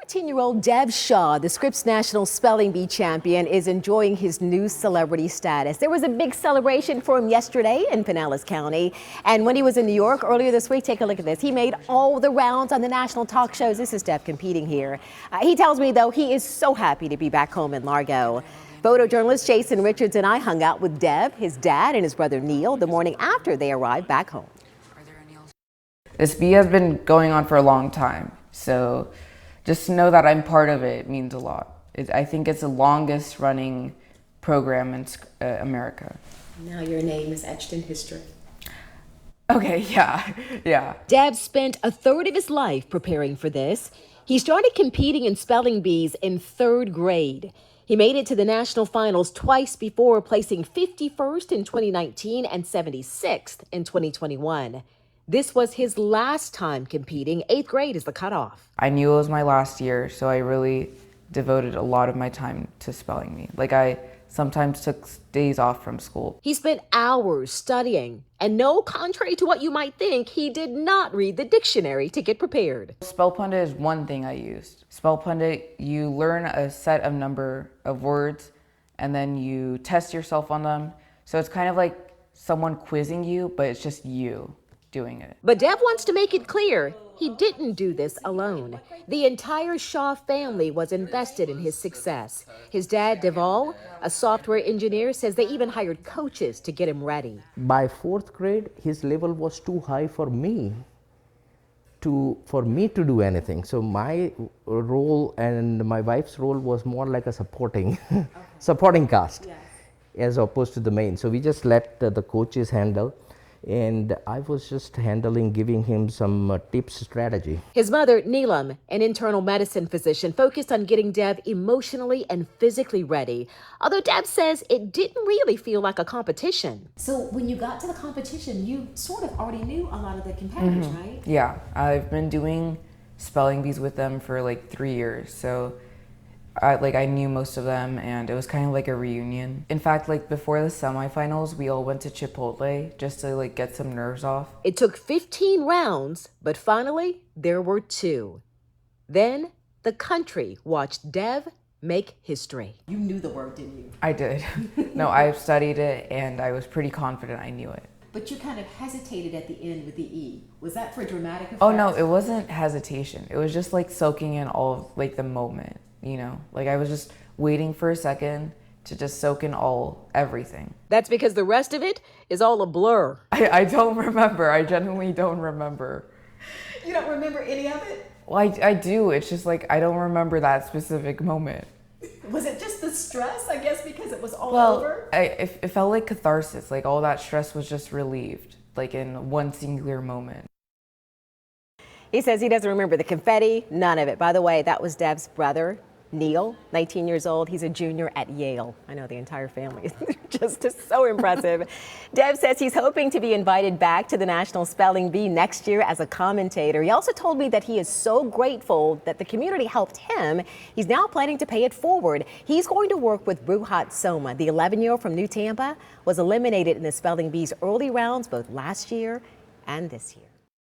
14-year-old Dev Shah, the Scripps National Spelling Bee champion, is enjoying his new celebrity status. There was a big celebration for him yesterday in Pinellas County. And when he was in New York earlier this week, take a look at this. He made all the rounds on the national talk shows. This is Dev competing here. He tells me, though, he is so happy to be back home in Largo. Photojournalist Jason Richards and I hung out with Dev, his dad, and his brother Neil the morning after they arrived back home. This bee has been going on for a long time, so just to know that I'm part of it means a lot. I think it's the longest running program in America. Now your name is etched in history. Okay, yeah. Dev spent a third of his life preparing for this. He started competing in spelling bees in 3rd grade. He made it to the national finals twice before, placing 51st in 2019 and 76th in 2021. This was his last time competing. 8th grade is the cutoff. I knew it was my last year, so I really devoted a lot of my time to spelling bee. Like, I sometimes took days off from school. He spent hours studying, and no, contrary to what you might think, he did not read the dictionary to get prepared. Spell Pundit is one thing I used. Spell Pundit, you learn a set of number of words, and then you test yourself on them. So it's kind of like someone quizzing you, but it's just you doing it. But Dev wants to make it clear he didn't do this alone. The entire Shah family was invested in his success. His dad, Deval, a software engineer, says they even hired coaches to get him ready. By 4th grade, his level was too high for me to do anything. So my role and my wife's role was more like a supporting cast, as opposed to the main. So we just let the coaches handle. And I was just giving him some tips, strategy. His mother, Neelam, an internal medicine physician, focused on getting Dev emotionally and physically ready. Although Dev says it didn't really feel like a competition. So when you got to the competition, you sort of already knew a lot of the competitors, right? Yeah, I've been doing spelling bees with them for like 3 years. So I knew most of them, and it was kind of like a reunion. In fact, like before the semifinals, we all went to Chipotle just to like get some nerves off. It took 15 rounds, but finally there were 2. Then the country watched Dev make history. You knew the word, didn't you? I did. No, I've studied it, and I was pretty confident I knew it. But you kind of hesitated at the end with the E. Was that for dramatic effect? Oh no, it wasn't hesitation. It was just like soaking in all of like the moment. You know, like I was just waiting for a second to just soak in everything. That's because the rest of it is all a blur. I don't remember. I genuinely don't remember. You don't remember any of it? Well, I do. It's just like I don't remember that specific moment. Was it just the stress, I guess, because it was all over? It felt like catharsis. Like all that stress was just relieved, like in one singular moment. He says he doesn't remember the confetti, none of it. By the way, that was Dev's brother, Neil, 19 years old. He's a junior at Yale. I know the entire family is just so impressive. Dev says he's hoping to be invited back to the National Spelling Bee next year as a commentator. He also told me that he is so grateful that the community helped him. He's now planning to pay it forward. He's going to work with Bruhat Soma. The 11-year-old from New Tampa was eliminated in the Spelling Bee's early rounds both last year and this year.